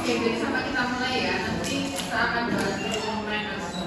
jadi sama kita mulai ya. Nanti kita akan bahas mengenai asma.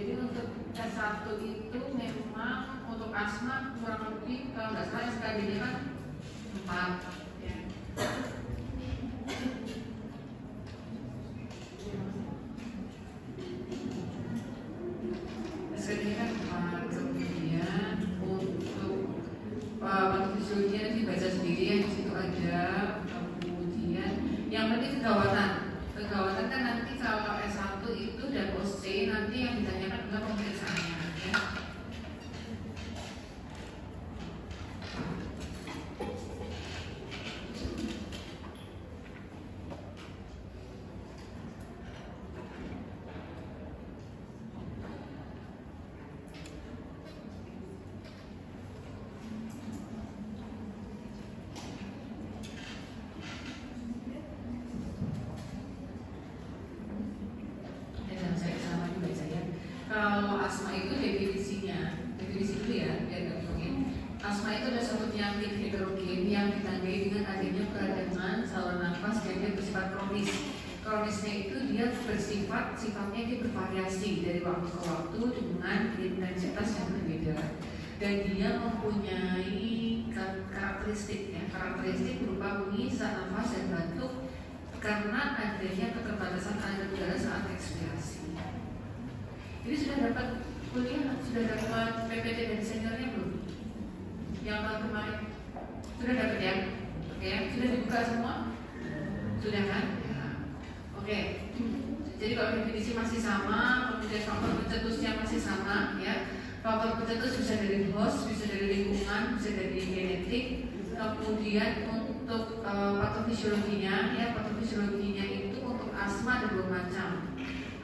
Jadi untuk S1 itu memang untuk asma kurang lebih kalau nggak salah SKD-nya kan 4 ya. SKD-nya kan 4, kemudian untuk patofisiologinya nanti baca sendiri ya, di situ ada. Kemudian yang penting kegawatan kan nanti kalau S1 itu dan OC nanti yang ditanyakan adalah pemeriksaannya ya. Kalau asma itu definisi dulu ya, biar nggak mungkin. Asma itu adalah suatu penyakit heterogen yang ditandai dengan adanya peradangan saluran nafas dan dia bersifat kronis. Kronisnya itu dia sifatnya dia bervariasi dari waktu ke waktu dengan intensitas yang berbeda. Dan dia mempunyai karakteristik berupa bunyi saat nafas dan batuk karena adanya keterbatasan aliran udara saat ekspirasi. Jadi sudah dapat kuliah, sudah dapat PPT dari seniornya belum? Yang tahun kemarin sudah dapat ya? Oke, sudah dibuka semua? Sudah kan? Ya. Oke. Jadi kalau definisi masih sama, kemudian faktor pencetusnya masih sama, ya. Faktor pencetus bisa dari host, bisa dari lingkungan, bisa dari genetik. Kemudian untuk patofisiologinya, ya patofisiologinya itu untuk asma ada dua macam.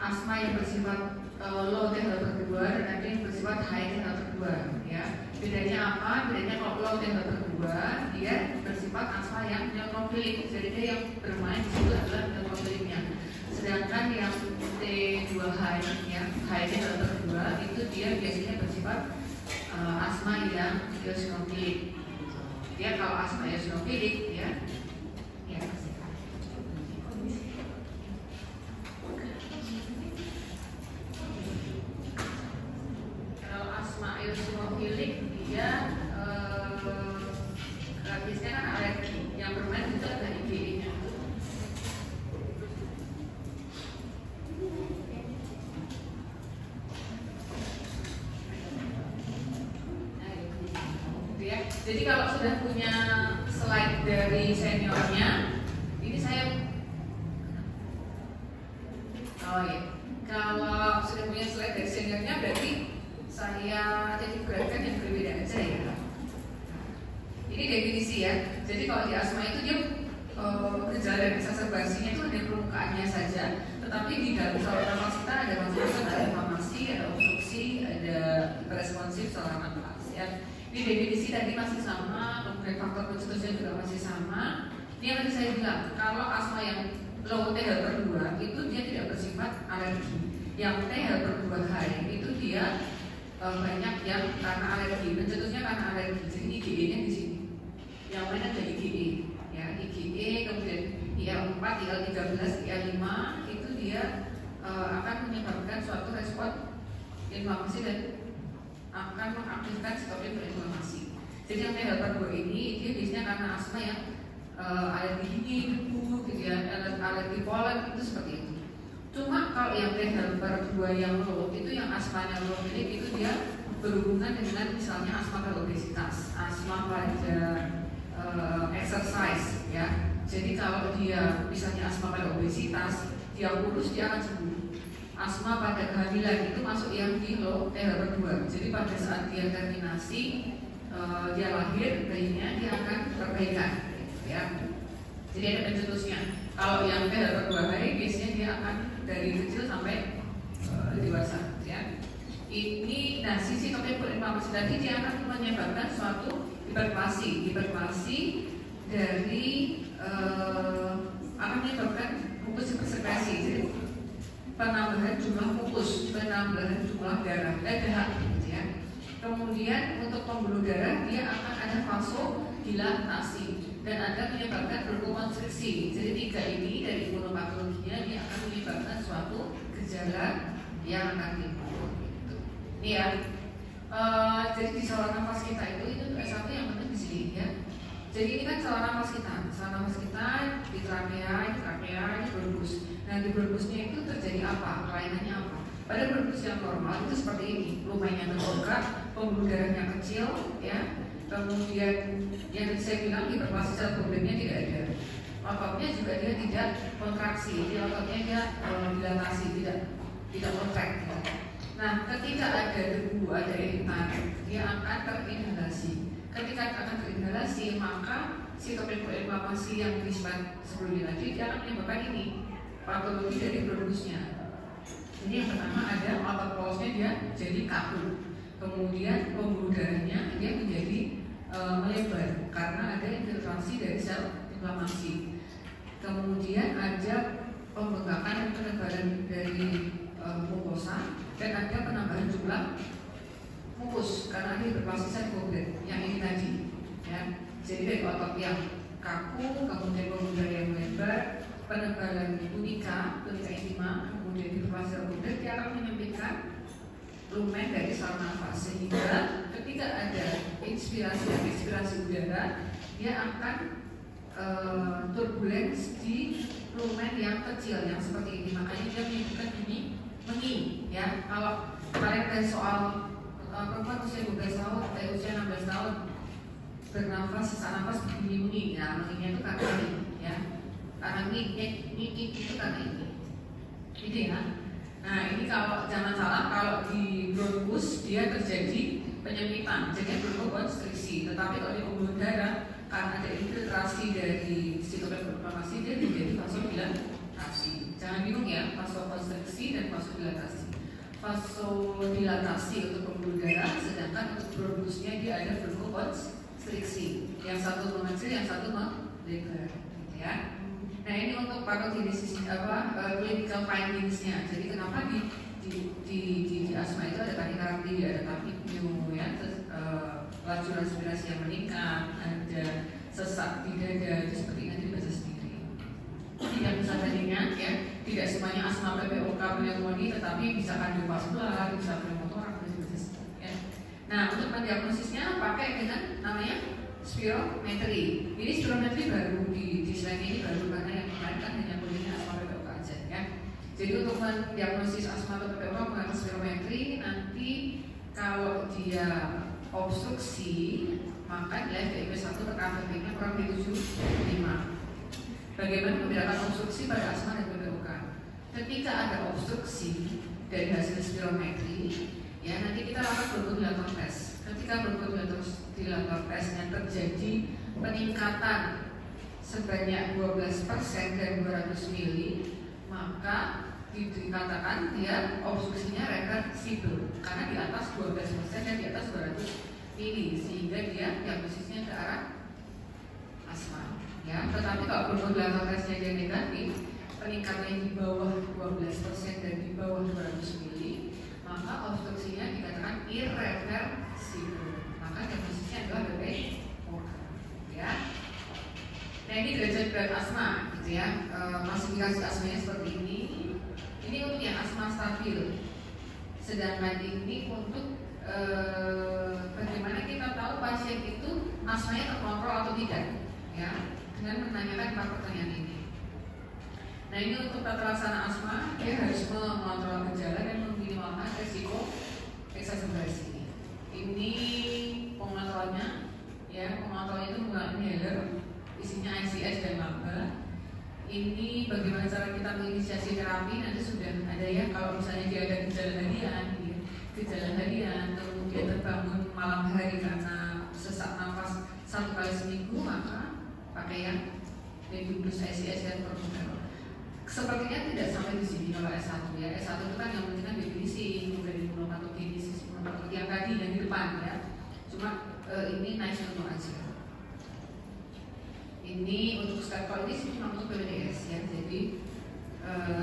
Asma yang bersifat low temperature 2 dan ada yang bersifat high temperature 2 ya. Bedanya apa? Bedanya kalau low temperature 2 dia bersifat asma yang neutrofilik. Jadi dia yang bermain di situ adalah neutrofiliknya. Sedangkan yang T2 high ya, high temperature 2 itu dia biasanya bersifat asma yang eosinofilik. Dia kalau asma eosinofilik ya. Eosinofilik dia biasanya kan alergi yang bermain itu ada IgE-nya. Ya. Jadi kalau sudah punya slide dari seniornya, ini saya kalau sudah punya slide dari seniornya berarti saya jadi gerakan yang berbeda aja ya. Ini definisi ya. Jadi kalau di asma itu dia gejala dan exacerbasinya itu ada permukaannya saja, tetapi di dalam saluran nafas kita ada macam-macam, ada inflamasi, ada obstruksi, ada responsif saluran nafas ya. Ini definisi tadi masih sama, kemudian faktor pencetusnya juga masih sama. Ini yang tadi saya bilang, kalau asma yang low T-HER2 itu dia tidak bersifat alergi. Yang T-HER2 high itu dia banyak yang karena alergi, pencetusnya karena alergi. Jadi IgE-nya di sini. Yang mana ada IgE, ya IgE, kemudian IL4, IL13, IL5 itu dia akan menyebabkan suatu respon inflamasi dan akan mengaktifkan sitokin berinflamasi. Jadi yang T-HER2 ini dia biasanya karena asma yang alergi dingin, debu, gitu ya, alergi polen itu seperti itu. Cuma kalau yang T-HER2 yang low itu yang asmanya low itu dia berhubungan dengan misalnya asma pada obesitas, asma pada exercise ya. Jadi kalau dia misalnya asma pada obesitas, dia kurus dia akan sembuh. Asma pada kehamilan itu masuk yang di low T-HER2. Jadi pada saat dia terminasi, dia lahir, bayinya dia akan perbaikan gitu ya. Jadi ada pencetusnya. Kalau yang T-HER2 high biasanya dia akan dari kecil sampai dewasa ya. Ini sisi sitokin inflamasi tadi dia akan menyebabkan suatu hiperplasi dari akan menyebabkan mukus hipersekresi. Jadi penambahan jumlah mukus, penambahan jumlah darah, gitu ya. Kemudian untuk pembuluh darah dia akan ada vasodilatasi dan akan menyebabkan bronkokonstriksi. Jadi tiga ini dari imunopatologinya dia akan menyebabkan suatu gejala yang akan timbul. Ini ya. Jadi di saluran nafas kita itu satu yang penting di sini ya. Jadi ini kan saluran nafas kita di trakea, ini bronkus. Nah di bronkusnya itu terjadi apa? Kelainannya apa? Pada bronkus yang normal itu seperti ini, lumayan terbuka, pembuluh darahnya kecil, ya. Kemudian yang saya bilang hiperplasia sel problemnya tidak ada. Ototnya juga dia tidak kontraksi, dia ototnya dia dilatasi, tidak kontrak. Ya. Nah, ketika ada debu, ada iritan, dia akan terinhalasi. Ketika akan terinhalasi, maka sitoplazma yang disebut sebelumnya tadi dia akan menyebabkan ini patologi dari produsnya. Jadi yang pertama ada otot polosnya dia jadi kaku, kemudian pembuluh darahnya dia menjadi melebar karena ada infiltrasi dari sel inflamasi. Kemudian ada pembengkakan dan penebalan dari mukosa dan ada penambahan jumlah mukus karena ini berbasis sekunder yang ini tadi, ya. Jadi dari otot yang kaku, kemudian pembuluh darah yang melebar, penebalan tunika intima, kemudian hiperplasia sekunder, dia akan menyempitkan lumen dari saluran nafas sehingga ketika ada inspirasi dan ekspirasi udara, dia akan turbulence di lumen yang kecil yang seperti ini. Makanya dia menyebutkan ini mengi, ya. Kalau kalian ada soal perempuan usia 12 tahun atau usia 16 tahun bernafas, sesak nafas begini mengi, ya menginya itu karena ini, ya. Karena ini itu karena ini, ya. Nah ini kalau jangan salah, kalau di bronkus dia terjadi penyempitan, jadi bronkokonstriksi. Tetapi kalau di pembuluh darah karena ada infiltrasi dari sitoplazma dia menjadi vasodilatasi. Jangan bingung ya, vasokonstriksi dan vasodilatasi. Vasodilatasi untuk pembuluh darah, sedangkan untuk bronkusnya dia ada bronkokonstriksi. Yang satu mengecil, yang satu melebar, gitu ya. Nah ini untuk patogenesis clinical findings-nya. Jadi kenapa di asma itu ada tachycardia, ada tachypnea, ya, laju respirasi yang meningkat, ada sesak di dada, itu seperti nanti dibaca sendiri. Tidak bisa tadinya, ya, tidak semuanya asma PPOK pneumonia, tetapi bisa kardiovaskular, bisa pneumotorak, ya. Nah untuk mendiagnosisnya pakai dengan namanya spirometri. Ini spirometri baru di slide ini baru karena yang kemarin kan hanya kuliahnya asma PPOK aja, ya. Jadi untuk mendiagnosis asma atau PPOK menggunakan spirometri, nanti kalau dia obstruksi maka nilai BIP1 per KVP-nya kurang dari 75. Bagaimana membedakan obstruksi pada asma dan PPOK? Ketika ada obstruksi dari hasil spirometri, ya nanti kita lakukan bronchodilator test. Ketika bronchodilator testnya terjadi peningkatan sebanyak 12% dari 200 mili, maka dikatakan dia obstruksinya reversible karena di atas 12% dan di atas 200 mili, sehingga dia diagnosisnya ke arah asma, ya. Tetapi kalau bronchodilator testnya dia negatif, peningkatannya di bawah 12% dan di bawah 200 mili, maka obstruksinya dikatakan irreversible, maka diagnosisnya adalah PPOK, ya. Nah ini derajat berat asma, gitu ya. Klasifikasi asmanya seperti ini. Ini untuk yang asma stabil. Sedangkan ini untuk bagaimana kita tahu pasien itu asmanya terkontrol atau tidak, ya, dengan menanyakan 4 pertanyaan ini. Nah ini untuk tata laksana asma, dia harus mengontrol gejala dan meminimalkan resiko eksacerbasi. Ini pengontrolnya, ya, pengontrolnya itu menggunakan inhaler, isinya ICS dan laba. Ini bagaimana cara kita menginisiasi terapi, nanti sudah ada, ya. Kalau misalnya dia ada gejala harian, kemudian terbangun malam hari karena sesak nafas 1 kali seminggu, maka pakai yang Mediumplus ICS dan Probuterol. Sepertinya tidak sampai di sini kalau S1, ya. S1 itu kan yang penting kan definisi, kemudian imunopatogenesis, yang tadi yang di depan, ya. Cuma ini nice untuk aja. Ini untuk step call ini cuma untuk PPDS, ya. Jadi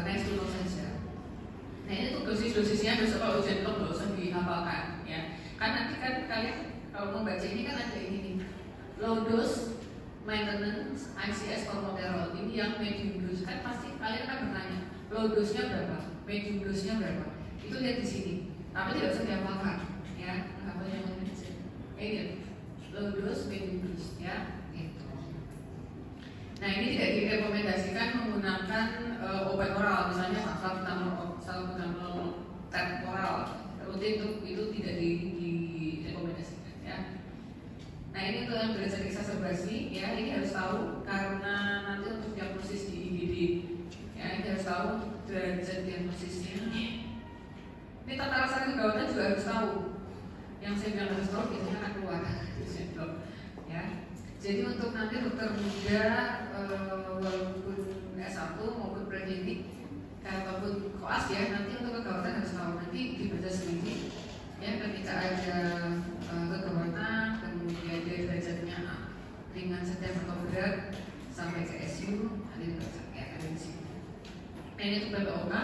nice untuk saja. Nah ini untuk dosis-dosisnya, kalau ujian belum nggak usah dihafalkan, ya. Kan nanti kan kalian kalau membaca ini kan ada ini nih, low dose maintenance ICS formoterol, ini yang medium dose. Kan pasti kalian akan bertanya low dose-nya berapa, medium dose-nya berapa. Itu lihat di sini, tapi tidak usah dihafalkan, ya. Apa yang mau ini low dose, medium dose, ya. Gitu. Nah ini tidak direkomendasikan menggunakan obat oral, misalnya salbutamol temporal rutin, itu tidak ini untuk yang derajat exacerbasi, ya ini harus tahu karena nanti untuk diagnosis di IGD, ya ini harus tahu derajat diagnosisnya. Ini tata laksana kegawatan juga harus tahu. Yang saya bilang harus tahu biasanya akan keluar di sendok, ya. Jadi untuk nanti dokter muda walaupun S1 maupun preklinik ataupun koas ya, nanti untuk kegawatan harus tahu, nanti dibaca sendiri ya ketika ada kegawatan, kemudian dia derajatnya ringan, sedang atau berat sampai ke SU, ada dibaca ya, ada di sini. Nah ini untuk PPOK.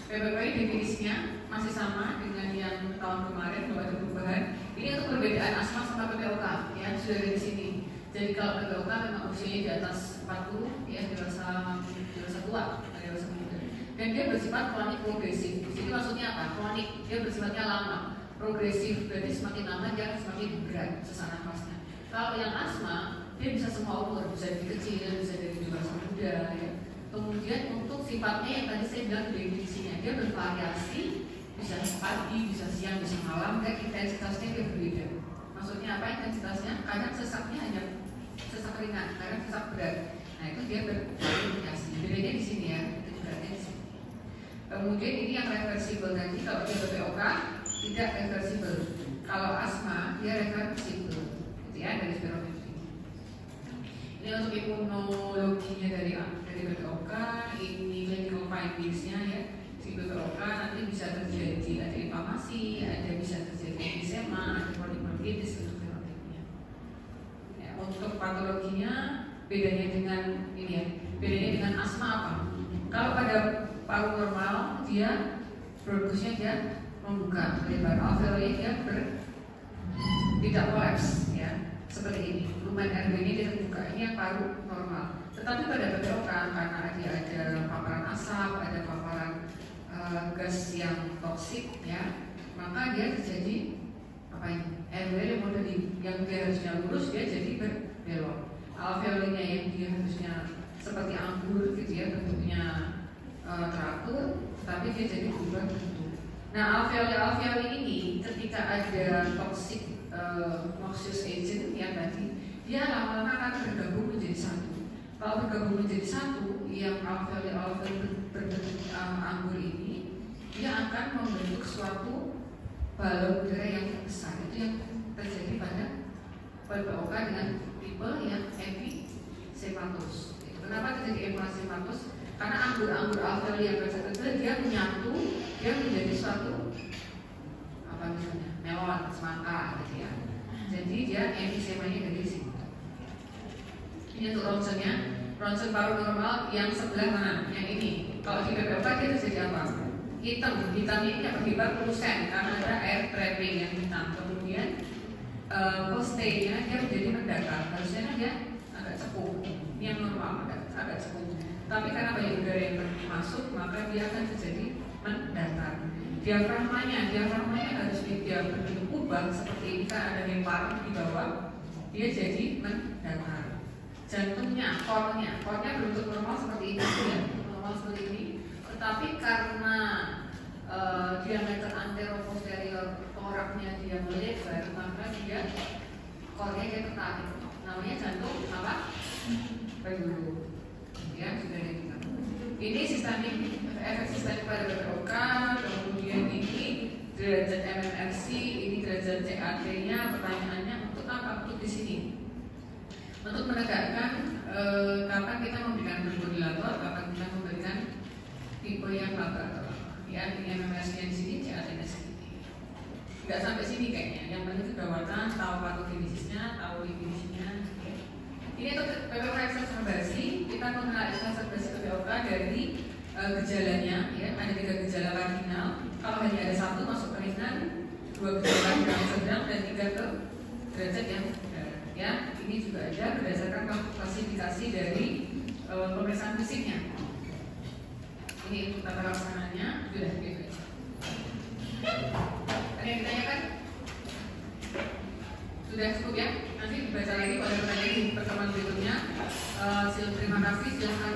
PPOK definisinya masih sama dengan yang tahun kemarin, belum ada perubahan. Ini untuk perbedaan asma sama PPOK ya, sudah ada di sini. Jadi kalau PPOK memang usianya di atas 40 ya, dewasa tua, dewasa muda. Dan dia bersifat kronik progresif. Di sini maksudnya apa? Kronik, dia bersifatnya lama. Progresif, berarti semakin lama dia akan semakin berat sesak nafasnya. Kalau yang asma, dia bisa semua umur, bisa dari kecil, bisa dari dewasa muda ya. Kemudian untuk sifatnya yang tadi saya bilang definisinya, dia bervariasi, bisa pagi, bisa siang, bisa malam, dan intensitasnya dia berbeda. Maksudnya apa intensitasnya? Kadang sesaknya hanya sesak ringan, kadang sesak berat. Nah itu dia bervariasi. Bedanya di sini ya, itu juga di sini. Kemudian ini yang reversible tadi, kalau dia PPOK tidak reversible. Kalau asma dia reversible, gitu ya, dari spirometri. Ini untuk imunologinya dari PPOK, ini clinical findings-nya ya. Di PPOK nanti bisa terjadi ada inflamasi, ada bisa terjadi emfisema, ada polybronkitis untuk fenotype-nya. Ya, untuk patologinya bedanya dengan ini ya, bedanya dengan asma apa? Kalau pada paru normal dia produknya dia membuka lebar, alveoli dia tidak kolaps ya, seperti ini. Lumen RB-nya dia terbuka, ini yang paru normal. Tetapi pada PPOK karena dia ada paparan asap, ada paparan gas yang toksik ya, maka dia terjadi apa ini? RB remodeling yang dia harusnya lurus dia jadi berbelok. Alveolinya yang dia harusnya seperti anggur gitu ya, bentuknya teratur, tapi dia jadi berubah bentuk. Nah alveoli ini ketika ada toxic noxious agent yang tadi, dia lama-lama akan bergabung menjadi satu. Kalau bergabung menjadi satu, yang alveoli berbentuk anggur ini, dia akan membentuk suatu balon udara yang besar. Itu yang terjadi pada PPOK dengan tipe yang episematos. Kenapa terjadi episematos? Karena anggur-anggur alveoli yang kecil-kecil dia menyatu, dia menjadi suatu apa misalnya melon, semangka gitu ya. Jadi dia episemanya dari sini. Ini untuk ronsennya, ronsen paru normal yang sebelah mana? Yang ini. Kalau di PPOK dia terjadi apa? Hitamnya ini akibat fluorescent karena ada air trapping yang hitam. Kemudian post-nya dia menjadi mendatar. Harusnya dia agak cepu. Ini yang normal agak cepu. Tapi karena banyak udara yang masuk, maka dia akan terjadi mendatar. Diafragmanya harus dia berbentuk kubah seperti ini, kan ada lemparan di bawah, dia jadi mendatar. Jantungnya, core-nya berbentuk normal seperti ini, ya, normal seperti ini. Tetapi karena diameter antero-posterior toraknya dia melebar, maka dia core-nya dia tertarik. Namanya jantung apa? Pendulu. Ya, sudah ada kita. Ini sistemik, efek sistemik pada PPOK, kemudian ini derajat MMRC, ini derajat CAT-nya. Pertanyaannya untuk apa? Untuk di sini. Untuk menegakkan kapan kita memberikan bronchodilator, kapan kita memberikan tipe yang laborator. Ya, ini MMRC-nya di sini, CAT-nya sini. Nggak sampai sini kayaknya. Yang penting kegawatan, tahu patogenesisnya, tahu definisinya. Ini untuk PPOK exacerbasi, kita mengenal exacerbasi PPOK dari gejalanya, ya ada 3 gejala kardinal. Kalau hanya ada 1 masuk ke ringan, 2 gejala yang sedang, dan 3 ke derajat yang berat. Ya, ini juga ada berdasarkan klasifikasi dari pemeriksaan fisiknya. Ini untuk tata laksananya sudah gitu aja. Ada yang ditanyakan? Sudah cukup ya? Nanti dibaca lagi pada pertanyaan di pertemuan berikutnya. Terima kasih, silahkan.